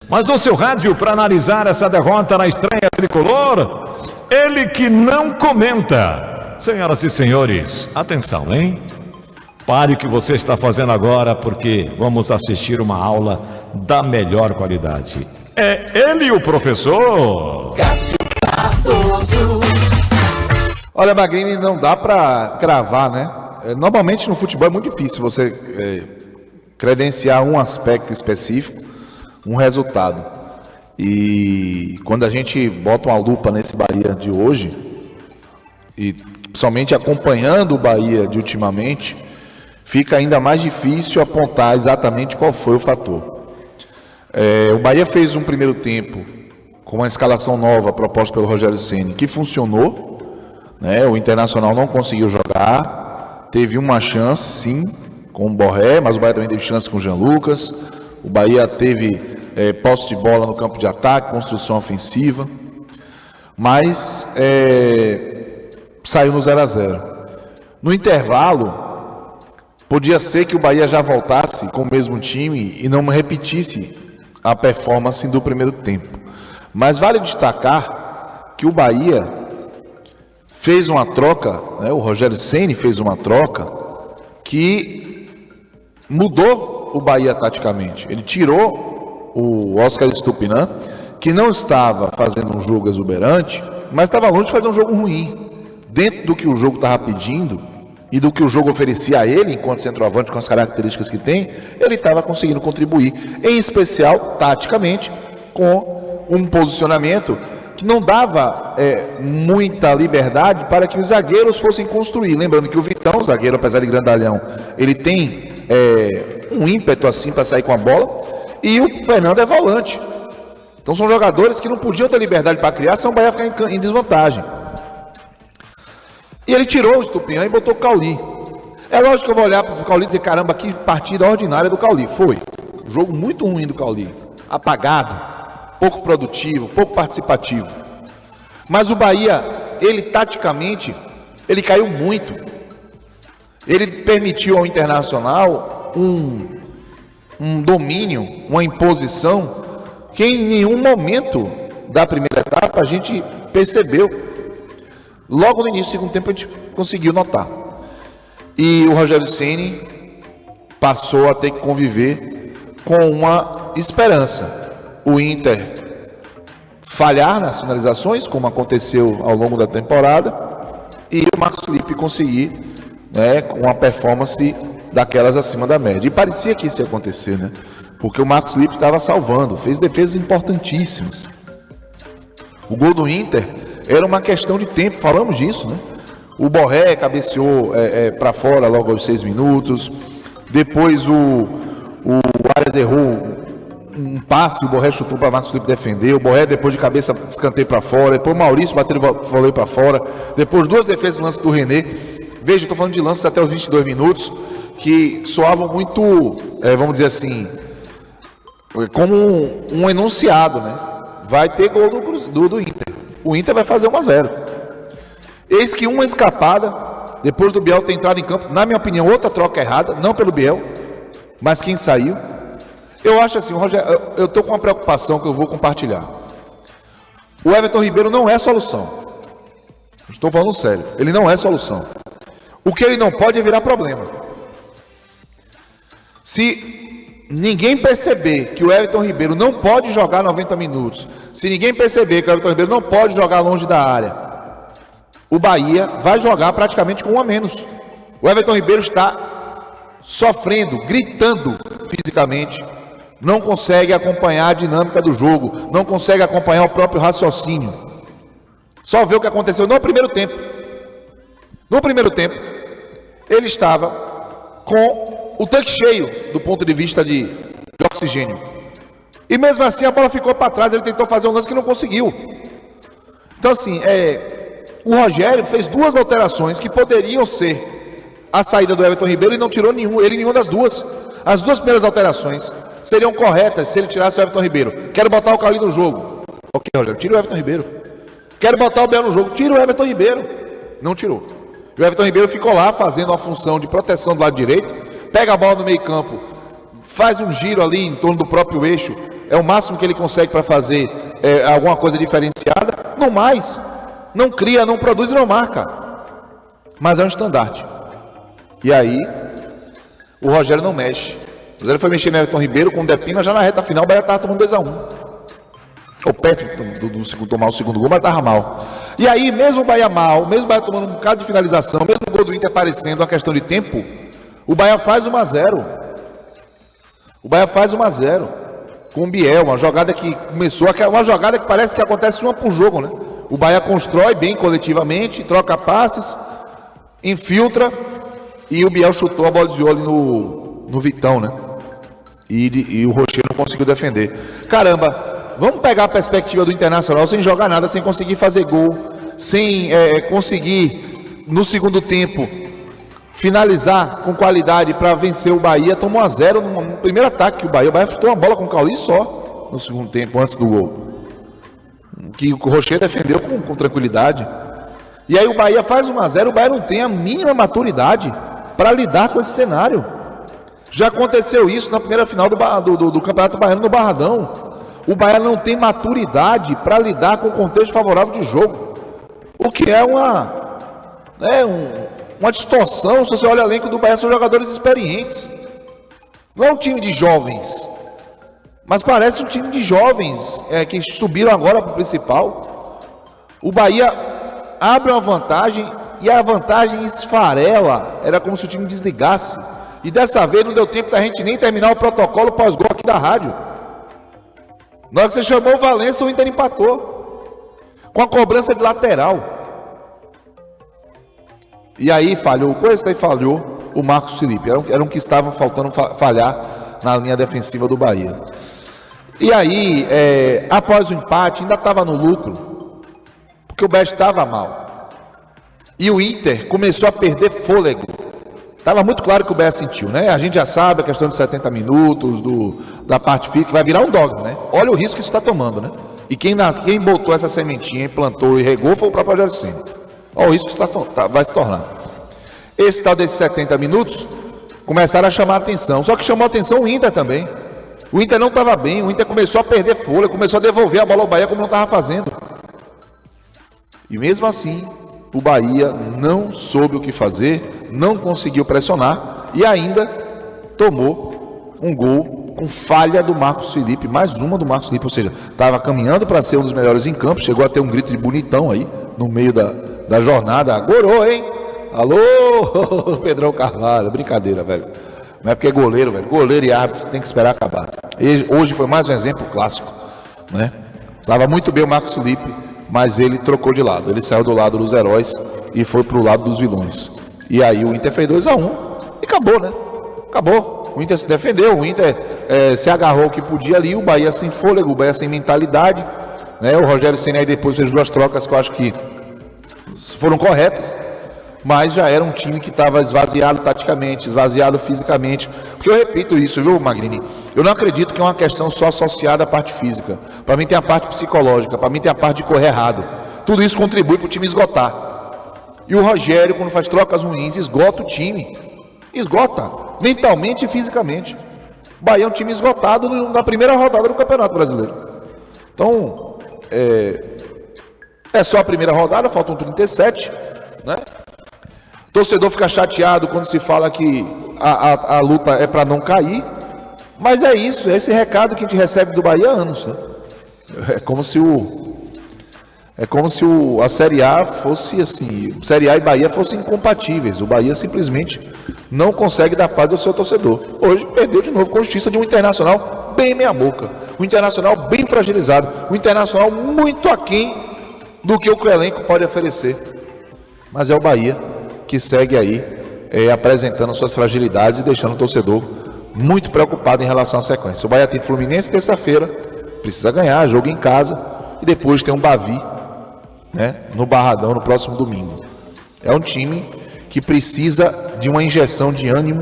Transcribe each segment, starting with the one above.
Mas no seu rádio, para analisar essa derrota na estreia tricolor, ele que não comenta. Senhoras e senhores, atenção, hein? Pare o que você está fazendo agora, porque vamos assistir uma aula da melhor qualidade. É ele o professor Cássio Cardoso. Olha, Magrini, não dá para cravar, né? Normalmente no futebol é muito difícil você credenciar um aspecto específico, um resultado. E quando a gente bota uma lupa nesse Bahia de hoje, e principalmente acompanhando o Bahia de ultimamente, fica ainda mais difícil apontar exatamente qual foi o fator. O Bahia fez um primeiro tempo com uma escalação nova proposta pelo Rogério Ceni, que funcionou, né? O Internacional não conseguiu jogar, teve uma chance sim com o Borré, mas o Bahia também teve chance com o Jean Lucas. O Bahia teve posse de bola no campo de ataque, construção ofensiva, mas saiu no 0-0. No intervalo, podia ser que o Bahia já voltasse com o mesmo time e não repetisse a performance do primeiro tempo. Mas vale destacar que o Bahia fez uma troca, né, o Rogério Ceni fez uma troca que mudou o Bahia taticamente. Ele tirou o Oscar Stupinan, que não estava fazendo um jogo exuberante, mas estava longe de fazer um jogo ruim. Dentro do que o jogo estava pedindo e do que o jogo oferecia a ele, enquanto centroavante, com as características que tem, ele estava conseguindo contribuir, em especial, taticamente, com um posicionamento que não dava muita liberdade para que os zagueiros fossem construir. Lembrando que o Vitão, o zagueiro, apesar de grandalhão, ele tem um ímpeto assim para sair com a bola, e o Fernando é volante. Então são jogadores que não podiam ter liberdade para criar, senão o Bahia ficar em desvantagem. E ele tirou o Stupinan e botou o Cauli. É lógico que eu vou olhar para o Cauli e dizer, caramba, que partida ordinária do Cauli. Foi. Um jogo muito ruim do Cauli. Apagado, pouco produtivo, pouco participativo. Mas o Bahia, ele taticamente, ele caiu muito. Ele permitiu ao Internacional um domínio, uma imposição que em nenhum momento da primeira etapa a gente percebeu. Logo no início do segundo tempo a gente conseguiu notar. E o Rogério Ceni passou a ter que conviver com uma esperança. O Inter falhar nas finalizações, como aconteceu ao longo da temporada, e o Marcos Felipe conseguir, né, com uma performance daquelas acima da média. E parecia que isso ia acontecer, né? Porque o Marcos Felipe estava salvando, fez defesas importantíssimas. O gol do Inter era uma questão de tempo, falamos disso, né? O Borré cabeceou para fora logo aos 6 minutos. Depois o Arias errou um passe, o Borré chutou para Marcos Felipe defender. O Borré depois de cabeça escanteio para fora. Depois o Maurício bateu voleio para fora. Depois duas defesas no lance do René. Veja, eu estou falando de lances até os 22 minutos que soavam muito, vamos dizer assim, como um enunciado, né? Vai ter gol do Inter. O Inter vai fazer 1-0. Eis que uma escapada, depois do Biel ter entrado em campo, na minha opinião, outra troca errada, não pelo Biel, mas quem saiu. Eu acho assim, Rogério, eu estou com uma preocupação que eu vou compartilhar. O Everton Ribeiro não é solução. Estou falando sério, ele não é solução. O que ele não pode é virar problema. Se ninguém perceber que o Everton Ribeiro não pode jogar 90 minutos, se ninguém perceber que o Everton Ribeiro não pode jogar longe da área, o Bahia vai jogar praticamente com um a menos. O Everton Ribeiro está sofrendo, gritando fisicamente, não consegue acompanhar a dinâmica do jogo, não consegue acompanhar o próprio raciocínio. Só vê o que aconteceu no primeiro tempo. No primeiro tempo, ele estava com o tanque cheio do ponto de vista de oxigênio. E mesmo assim a bola ficou para trás, ele tentou fazer um lance que não conseguiu. Então assim, o Rogério fez duas alterações que poderiam ser a saída do Everton Ribeiro e não tirou nenhuma das duas. As duas primeiras alterações seriam corretas se ele tirasse o Everton Ribeiro. Quero botar o Cauli no jogo. Ok, Rogério, tira o Everton Ribeiro. Quero botar o Biel no jogo. Tira o Everton Ribeiro. Não tirou. E o Everton Ribeiro ficou lá fazendo a função de proteção do lado direito. Pega a bola no meio campo, faz um giro ali em torno do próprio eixo, é o máximo que ele consegue para fazer alguma coisa diferenciada. No mais, não cria, não produz e não marca. Mas é um estandarte. E aí, o Rogério não mexe. O Rogério foi mexer no Everton Ribeiro com o Depina, já na reta final, o Bahia estava tomando 2-1. Ou perto do tomar o segundo gol, mas estava mal. E aí, mesmo o Bahia mal, mesmo o Bahia tomando um bocado de finalização, mesmo o gol do Inter aparecendo, uma questão de tempo, o Bahia faz 1-0. O Bahia faz 1-0. Com o Biel, uma jogada que começou, uma jogada que parece que acontece uma por jogo, né? O Bahia constrói bem coletivamente, troca passes, infiltra, e o Biel chutou, a bola desviou ali no Vitão, né? E o Rocher não conseguiu defender. Caramba, vamos pegar a perspectiva do Internacional sem jogar nada, sem conseguir fazer gol, sem conseguir, no segundo tempo, finalizar com qualidade para vencer o Bahia. Tomou 1-0 no primeiro ataque. O Bahia chutou uma bola com o Cauli só no segundo tempo, antes do gol, que o Rocher defendeu com tranquilidade. E aí o Bahia faz 1-0. O Bahia não tem a mínima maturidade para lidar com esse cenário. Já aconteceu isso na primeira final do Campeonato Baiano no Barradão. O Bahia não tem maturidade para lidar com o contexto favorável de jogo, o que é uma distorção. Se você olha o elenco do Bahia, são jogadores experientes. Não é um time de jovens, mas parece um time de jovens que subiram agora para o principal. O Bahia abre uma vantagem e a vantagem esfarela. Era como se o time desligasse. E dessa vez não deu tempo da gente nem terminar o protocolo pós-gol aqui da rádio. Na hora que você chamou o Valência, o Inter empatou com a cobrança de lateral. E aí falhou, falhou o Marcos Felipe. Era um que estava faltando falhar na linha defensiva do Bahia. E aí, após o empate, ainda estava no lucro, porque o Bahia estava mal. E o Inter começou a perder fôlego. Estava muito claro que o Bahia sentiu, né? A gente já sabe a questão de 70 minutos, da parte física, vai virar um dogma, né? Olha o risco que isso está tomando, né? E quem botou essa sementinha, plantou e regou foi o próprio Rogério Ceni. Olha o risco que vai se tornar. Esse tal desses 70 minutos começaram a chamar a atenção. Só que chamou a atenção o Inter também. O Inter não estava bem, o Inter começou a perder fôlego, começou a devolver a bola ao Bahia como não estava fazendo. E mesmo assim, o Bahia não soube o que fazer, não conseguiu pressionar e ainda tomou um gol com falha do Marcos Felipe, mais uma do Marcos Felipe, ou seja, estava caminhando para ser um dos melhores em campo, chegou a ter um grito de bonitão aí, no meio da jornada. Agorou, hein? Alô, Pedrão Carvalho, brincadeira, velho. Não é porque é goleiro, velho. Goleiro e árbitro tem que esperar acabar. Hoje foi mais um exemplo clássico, né? Estava muito bem o Marcos Felipe, mas ele trocou de lado. Ele saiu do lado dos heróis e foi pro lado dos vilões. E aí o Inter fez 2-1 e acabou, né? Acabou. O Inter se defendeu, o Inter se agarrou o que podia ali, o Bahia sem fôlego, o Bahia sem mentalidade, né? O Rogério Ceni aí depois fez duas trocas que eu acho que foram corretas, mas já era um time que estava esvaziado taticamente, esvaziado fisicamente. Porque eu repito isso, viu, Magrini? Eu não acredito que é uma questão só associada à parte física. Para mim tem a parte psicológica, para mim tem a parte de correr errado. Tudo isso contribui para o time esgotar. E o Rogério, quando faz trocas ruins, esgota o time. Esgota, mentalmente e fisicamente. O Bahia é um time esgotado na primeira rodada do Campeonato Brasileiro. Então, é só a primeira rodada, faltam 37, né? O torcedor fica chateado quando se fala que a luta é para não cair, mas é isso, é esse recado que a gente recebe do Bahia há anos, né? É como se a Série A fosse assim, Série A e Bahia fossem incompatíveis. O Bahia simplesmente não consegue dar paz ao seu torcedor. Hoje perdeu de novo com justiça de um Internacional bem meia boca, um Internacional bem fragilizado, um Internacional muito aquém do que o elenco pode oferecer. Mas é o Bahia que segue aí apresentando suas fragilidades e deixando o torcedor muito preocupado em relação à sequência. O Bahia tem Fluminense terça-feira, precisa ganhar, jogo em casa, e depois tem um Bavi, né, no Barradão no próximo domingo. É um time que precisa de uma injeção de ânimo,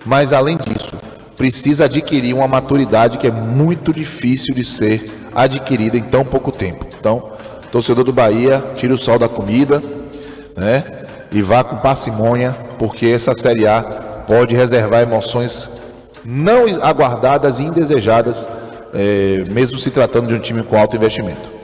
mas além disso, precisa adquirir uma maturidade que é muito difícil de ser adquirida em tão pouco tempo. Então, torcedor do Bahia, tira o sal da comida, né, e vá com parcimônia, porque essa Série A pode reservar emoções não aguardadas e indesejadas, mesmo se tratando de um time com alto investimento.